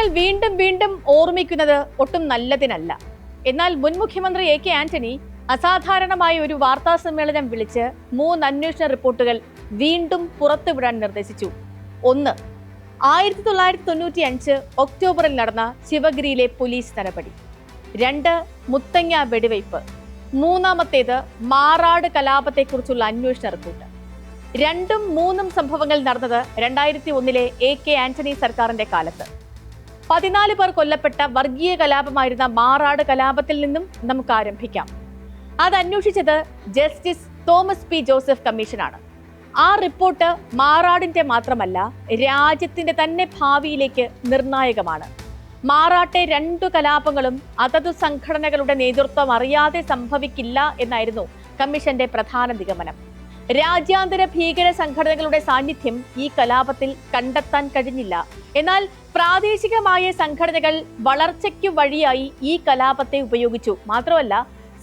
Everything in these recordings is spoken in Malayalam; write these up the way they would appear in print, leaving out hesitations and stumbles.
സംഭവങ്ങൾ വീണ്ടും വീണ്ടും ഓർമ്മിക്കുന്നത് ഒട്ടും നല്ലതിനല്ല. എന്നാൽ മുൻ മുഖ്യമന്ത്രി എ കെ ആന്റണി അസാധാരണമായ ഒരു വാർത്താ സമ്മേളനം വിളിച്ച് 3 അന്വേഷണ റിപ്പോർട്ടുകൾ വീണ്ടും പുറത്തുവിടാൻ നിർദ്ദേശിച്ചു. 1. 1995 ഒക്ടോബറിൽ നടന്ന ശിവഗിരിയിലെ പോലീസ് നടപടി. 2. മുത്തങ്ങ വെടിവയ്പ്. 3. മാറാട് കലാപത്തെക്കുറിച്ചുള്ള അന്വേഷണ റിപ്പോർട്ട്. 2ഉം 3ഉം സംഭവങ്ങൾ നടന്നത് 2001 എ കെ ആന്റണി സർക്കാരിന്റെ കാലത്ത്. 14 പേർ കൊല്ലപ്പെട്ട വർഗീയ കലാപമായിരുന്ന മാറാട് കലാപത്തിൽ നിന്നും നമുക്ക് ആരംഭിക്കാം. അത് അന്വേഷിച്ചത് ജസ്റ്റിസ് തോമസ് പി ജോസഫ് കമ്മീഷനാണ്. ആ റിപ്പോർട്ട് മാറാടിന്റെ മാത്രമല്ല, രാജ്യത്തിന്റെ തന്നെ ഭാവിയിലേക്ക് നിർണായകമാണ്. മാറാട്ടെ 2 കലാപങ്ങളും അതതു സംഘടനകളുടെ നേതൃത്വം അറിയാതെ സംഭവിക്കില്ല എന്നായിരുന്നു കമ്മീഷന്റെ പ്രധാന നിഗമനം. രാജ്യാന്തര ഭീകര സംഘടനകളുടെ സാന്നിധ്യം ഈ കലാപത്തിൽ കണ്ടെത്താൻ കഴിഞ്ഞില്ല. എന്നാൽ പ്രാദേശികമായ സംഘടനകൾ വളർച്ചയ്ക്കു വഴിയായി ഈ കലാപത്തെ ഉപയോഗിച്ചു. മാത്രമല്ല,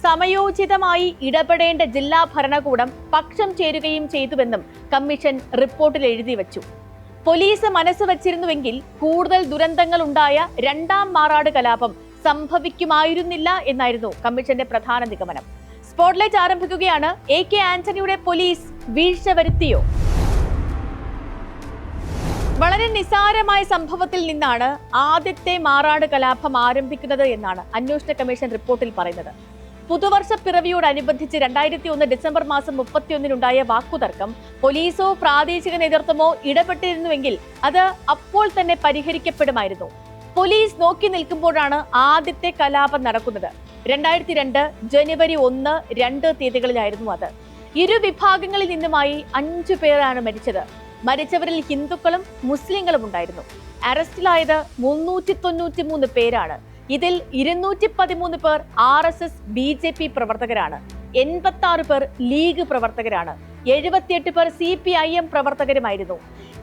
സമയോചിതമായി ഇടപെടേണ്ട ജില്ലാ ഭരണകൂടം പക്ഷം ചേരുകയും ചെയ്തുവെന്നും കമ്മീഷൻ റിപ്പോർട്ടിൽ എഴുതി വച്ചു. പോലീസ് മനസ്സ് വച്ചിരുന്നുവെങ്കിൽ കൂടുതൽ ദുരന്തങ്ങൾ ഉണ്ടായ 2ാം മാറാട് കലാപം സംഭവിക്കുമായിരുന്നില്ല എന്നായിരുന്നു കമ്മീഷന്റെ പ്രധാന നിഗമനം. സ്പോട്ട്ലൈറ്റ് ആരംഭിക്കുകയാണ്. എ കെ ആന്റണിയുടെ പോലീസ് വീഴ്ച വരുത്തിയോ? വളരെ നിസ്സാരമായ സംഭവത്തിൽ നിന്നാണ് ആദ്യത്തെ മാറാട് കലാപം ആരംഭിക്കുന്നത് എന്നാണ് അന്വേഷണ കമ്മീഷൻ റിപ്പോർട്ടിൽ പറയുന്നത്. പുതുവർഷ പിറവിയോടനുബന്ധിച്ച് 2001 ഡിസംബർ മാസം 31 വാക്കുതർക്കം പോലീസോ പ്രാദേശിക നേതൃത്വമോ ഇടപെട്ടിരുന്നുവെങ്കിൽ അത് അപ്പോൾ തന്നെ പരിഹരിക്കപ്പെടുമായിരുന്നു. പോലീസ് നോക്കി നിൽക്കുമ്പോഴാണ് ആദ്യത്തെ കലാപം നടക്കുന്നത്. 2002 ജനുവരി 1, 2 തീയതികളിലായിരുന്നു അത്. ഇരു വിഭാഗങ്ങളിൽ നിന്നുമായി 5 പേരാണ് മരിച്ചത്. മരിച്ചവരിൽ ഹിന്ദുക്കളും മുസ്ലിങ്ങളും ഉണ്ടായിരുന്നു. അറസ്റ്റിലായത് 393 പേരാണ്. ഇതിൽ 213 പേർ RSS BJP പ്രവർത്തകരാണ്, 86 പേർ ലീഗ് പ്രവർത്തകരാണ്, 78 പേർ CPIM പ്രവർത്തകരുമായിരുന്നു.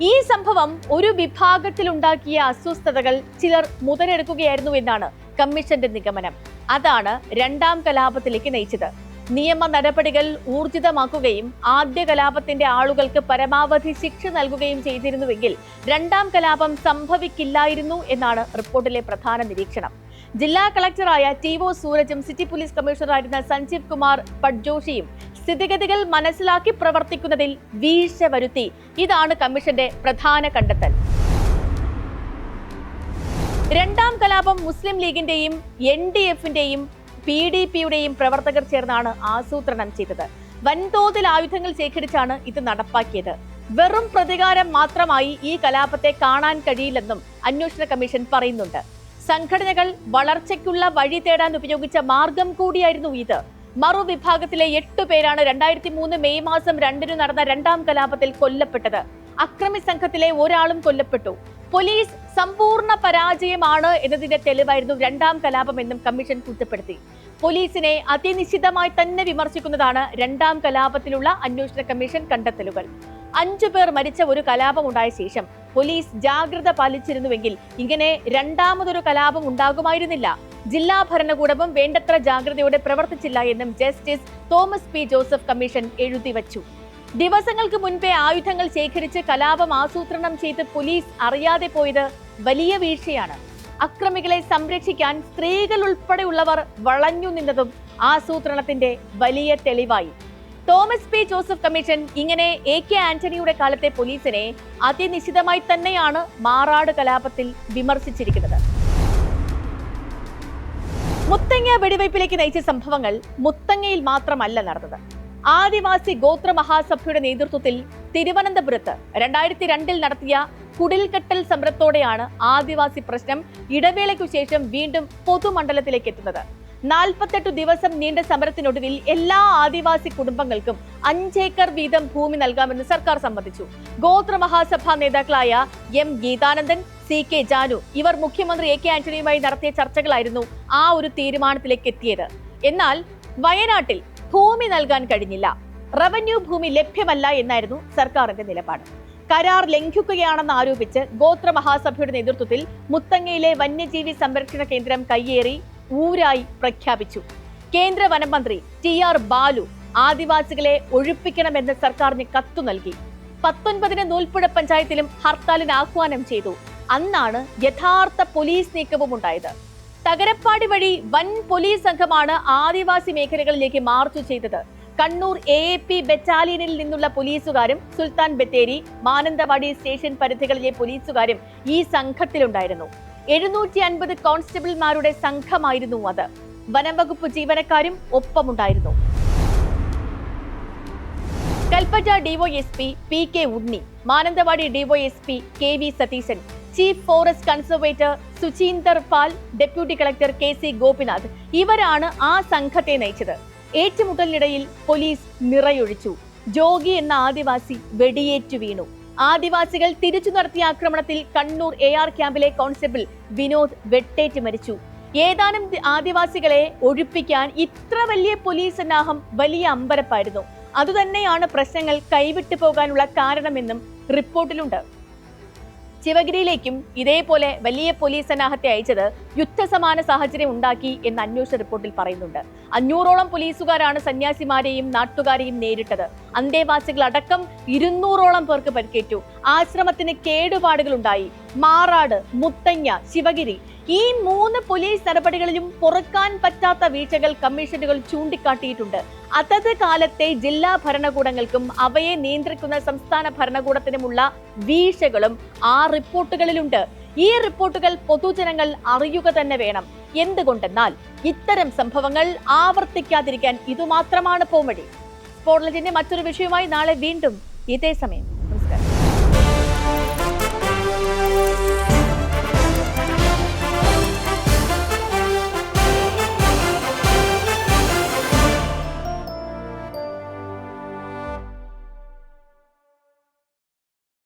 ഈ സംഭവം ഒരു വിഭാഗത്തിലുണ്ടാക്കിയ അസ്വസ്ഥതകൾ ചിലർ മുതലെടുക്കുകയായിരുന്നു എന്നാണ് കമ്മീഷന്റെ നിഗമനം. അതാണ് 2ാം കലാപത്തിലേക്ക് നയിച്ചത്. നിയമ നടപടികൾ ഊർജിതമാക്കുകയും ആദ്യ കലാപത്തിന്റെ ആളുകൾക്ക് പരമാവധി ശിക്ഷ നൽകുകയും ചെയ്തിരുന്നുവെങ്കിൽ 2ാം കലാപം സംഭവിക്കില്ലായിരുന്നു എന്നാണ് റിപ്പോർട്ടിലെ പ്രധാന നിരീക്ഷണം. ജില്ലാ കളക്ടറായ TO സൂരജും സിറ്റി പോലീസ് കമ്മീഷണറായിരുന്ന സഞ്ജീവ് കുമാർ പട്ജോഷിയും സ്ഥിതിഗതികൾ മനസ്സിലാക്കി പ്രവർത്തിക്കുന്നതിൽ വീഴ്ച വരുത്തി. ഇതാണ് കമ്മീഷന്റെ പ്രധാന കണ്ടെത്തൽ. 2ാം കലാപം മുസ്ലിം ലീഗിന്റെയും NDF-ന്റെയും PDP-യുടെയും പ്രവർത്തകർ ചേർന്നാണ് ആസൂത്രണം ചെയ്തത്. വൻതോതിൽ ആയുധങ്ങൾ ശേഖരിച്ചാണ് ഇത് നടപ്പാക്കിയത്. വെറും പ്രതികാരം മാത്രമായി ഈ കലാപത്തെ കാണാൻ കഴിയില്ലെന്നും അന്വേഷണ കമ്മീഷൻ പറയുന്നുണ്ട്. സംഘടനകൾ വളർച്ചയ്ക്കുള്ള വഴി തേടാൻ ഉപയോഗിച്ച മാർഗം കൂടിയായിരുന്നു ഇത്. മറുവിഭാഗത്തിലെ 8 പേരാണ് 2003 മെയ് മാസം 2 നടന്ന 2ാം കലാപത്തിൽ കൊല്ലപ്പെട്ടത്. അക്രമി സംഘത്തിലെ ഒരാളും കൊല്ലപ്പെട്ടു. പോലീസ് സമ്പൂർണ്ണ പരാജയമാണ് എന്നതിന്റെ തെളിവായിരുന്നു 2ാം കലാപം എന്നും കമ്മീഷൻ കുറ്റപ്പെടുത്തി. പോലീസിനെ അതിനിശ്ചിതമായി തന്നെ വിമർശിക്കുന്നതാണ് 2ാം കലാപത്തിലുള്ള അന്വേഷണ കമ്മീഷൻ കണ്ടെത്തലുകൾ. 5 പേർ മരിച്ച ഒരു കലാപം ഉണ്ടായ ശേഷം പോലീസ് ജാഗ്രത പാലിച്ചിരുന്നുവെങ്കിൽ ഇങ്ങനെ 2ാമതൊരു കലാപം ഉണ്ടാകുമായിരുന്നില്ല. ജില്ലാ ഭരണകൂടവും വേണ്ടത്ര ജാഗ്രതയോടെ പ്രവർത്തിച്ചില്ല എന്നും justice Thomas P Joseph commission എഴുതി വച്ചു. ദിവസങ്ങൾക്ക് മുൻപേ ആയുധങ്ങൾ ശേഖരിച്ച് കലാപം ആസൂത്രണം ചെയ്ത് പോലീസ് അറിയാതെ പോയത് വലിയ വീഴ്ചയാണ്. അക്രമികളെ സംരക്ഷിക്കാൻ സ്ത്രീകൾ ഉൾപ്പെടെയുള്ളവർ വളഞ്ഞു നിന്നതും ആസൂത്രണത്തിന്റെ വലിയ തെളിവായി. തോമസ് പി ജോസഫ് കമ്മീഷൻ ഇങ്ങനെ എ കെ ആന്റണിയുടെ കാലത്തെ പോലീസിനെ അതിനിശ്ചിതമായി തന്നെയാണ് മാറാട് കലാപത്തിൽ വിമർശിച്ചിരിക്കുന്നത്. മുത്തങ്ങ വെടിവയ്പിലേക്ക് നയിച്ച സംഭവങ്ങൾ മുത്തങ്ങയിൽ മാത്രമല്ല നടന്നത്. ആദിവാസി ഗോത്ര മഹാസഭയുടെ നേതൃത്വത്തിൽ തിരുവനന്തപുരത്ത് 2002 നടത്തിയ കുടിൽകെട്ടൽ സമരത്തോടെയാണ് ആദിവാസി പ്രശ്നം ഇടവേളയ്ക്കു ശേഷം വീണ്ടും പൊതുമണ്ഡലത്തിലേക്ക് എത്തുന്നത്. 48 ദിവസം നീണ്ട സമരത്തിനൊടുവിൽ എല്ലാ ആദിവാസി കുടുംബങ്ങൾക്കും 5 ഏക്കർ വീതം ഭൂമി നൽകാമെന്ന് സർക്കാർ സമ്മതിച്ചു. ഗോത്ര മഹാസഭാ നേതാക്കളായ M ഗീതാനന്ദൻ, CK ജാനു ഇവർ മുഖ്യമന്ത്രി എ കെ ആന്റണിയുമായി നടത്തിയ ചർച്ചകളായിരുന്നു ആ ഒരു തീരുമാനത്തിലേക്ക് എത്തിയത്. എന്നാൽ വയനാട്ടിൽ ഭൂമി നൽകാൻ കഴിഞ്ഞില്ല. റവന്യൂ ഭൂമി ലഭ്യമല്ല എന്നായിരുന്നു സർക്കാരിന്റെ നിലപാട്. കരാർ ലംഘിക്കുകയാണെന്ന് ആരോപിച്ച് ഗോത്ര മഹാസഭയുടെ നേതൃത്വത്തിൽ മുത്തങ്ങയിലെ വന്യജീവി സംരക്ഷണ കേന്ദ്രം കയ്യേറി ഊരായി പ്രഖ്യാപിച്ചു. കേന്ദ്ര വനം മന്ത്രി TR ബാലു ആദിവാസികളെ ഒഴിപ്പിക്കണമെന്ന് സർക്കാരിന് കത്തു നൽകി. 19 നൂൽപ്പുഴ പഞ്ചായത്തിലും ഹർത്താലിന് ആഹ്വാനം ചെയ്തു. അന്നാണ് യഥാർത്ഥ പോലീസ് നീക്കവും ഉണ്ടായത്. തകരപ്പാടി വഴി വൻ പോലീസ് സംഘമാണ് ആദിവാസി മേഖലകളിലേക്ക് മാർച്ച് ചെയ്തത്. കണ്ണൂർ AAP ബറ്റാലിയനിൽ നിന്നുള്ള പോലീസുകാരും സുൽത്താൻ ബത്തേരി, മാനന്തവാടി സ്റ്റേഷൻ പരിധികളിലെ പോലീസുകാരും ഈ സംഘത്തിലുണ്ടായിരുന്നു. 750 കോൺസ്റ്റബിൾമാരുടെ സംഘമായിരുന്നു അത്. വനംവകുപ്പ് ജീവനക്കാരും ഒപ്പമുണ്ടായിരുന്നു. Kalpetta DYSP PK Unni, Mananthavady DYSP KV Satheesan, chief forest conservator Suchinder Pal, deputy collector KC Gopinath ഇവരാണ് ആ സംഘത്തെ നയിച്ചത്. ഏറ്റുമുട്ടലിനിടയിൽ പോലീസ് നിറയൊഴിച്ചു. ജോഗി എന്ന ആദിവാസി വെടിയേറ്റു വീണു. ആദിവാസികൾ തിരിച്ചു നടത്തിയ ആക്രമണത്തിൽ കണ്ണൂർ AR ക്യാമ്പിലെ കോൺസ്റ്റബിൾ വിനോദ് വെട്ടേറ്റ് മരിച്ചു. ഏതാനും ആദിവാസികളെ ഒഴിപ്പിക്കാൻ ഇത്ര വലിയ പോലീസ് സന്നാഹം വലിയ അമ്പരപ്പായിരുന്നു. അതുതന്നെയാണ് പ്രശ്നങ്ങൾ കൈവിട്ടു പോകാനുള്ള കാരണമെന്നും റിപ്പോർട്ടിലുണ്ട്. ശിവഗിരിയിലേക്കും ഇതേപോലെ വലിയ പോലീസ് സന്നാഹത്തെ അയച്ചത് യുദ്ധസമാന സാഹചര്യം ഉണ്ടാക്കി എന്ന് അന്വേഷണ റിപ്പോർട്ടിൽ പറയുന്നുണ്ട്. 500ഓളം പോലീസുകാരാണ് സന്യാസിമാരെയും നാട്ടുകാരെയും നേരിട്ടത്. അന്തേവാസികൾ അടക്കം 200ഓളം പേർക്ക് പരിക്കേറ്റു. ആശ്രമത്തിന് കേടുപാടുകൾ ഉണ്ടായി. മാറാട്, മുത്തങ്ങ, ശിവഗിരി ഈ 3 പോലീസ് നടപടികളിലും പൊറുക്കാൻ പറ്റാത്ത വീഴ്ചകൾ കമ്മീഷനുകൾ ചൂണ്ടിക്കാട്ടിയിട്ടുണ്ട്. അതത് കാലത്തെ ജില്ലാ ഭരണകൂടങ്ങൾക്കും അവയെ നിയന്ത്രിക്കുന്ന സംസ്ഥാന ഭരണകൂടത്തിനുമുള്ള വീഴ്ചകളും ആ റിപ്പോർട്ടുകളിലുണ്ട്. ഈ റിപ്പോർട്ടുകൾ പൊതുജനങ്ങൾ അറിയുക തന്നെ വേണം. എന്തുകൊണ്ടെന്നാൽ ഇത്തരം സംഭവങ്ങൾ ആവർത്തിക്കാതിരിക്കാൻ ഇതുമാത്രമാണ് പോംവഴി. സ്പോട്ട്ലൈറ്റിന്റെ മറ്റൊരു വിഷയവുമായി നാളെ വീണ്ടും ഇതേ സമയം.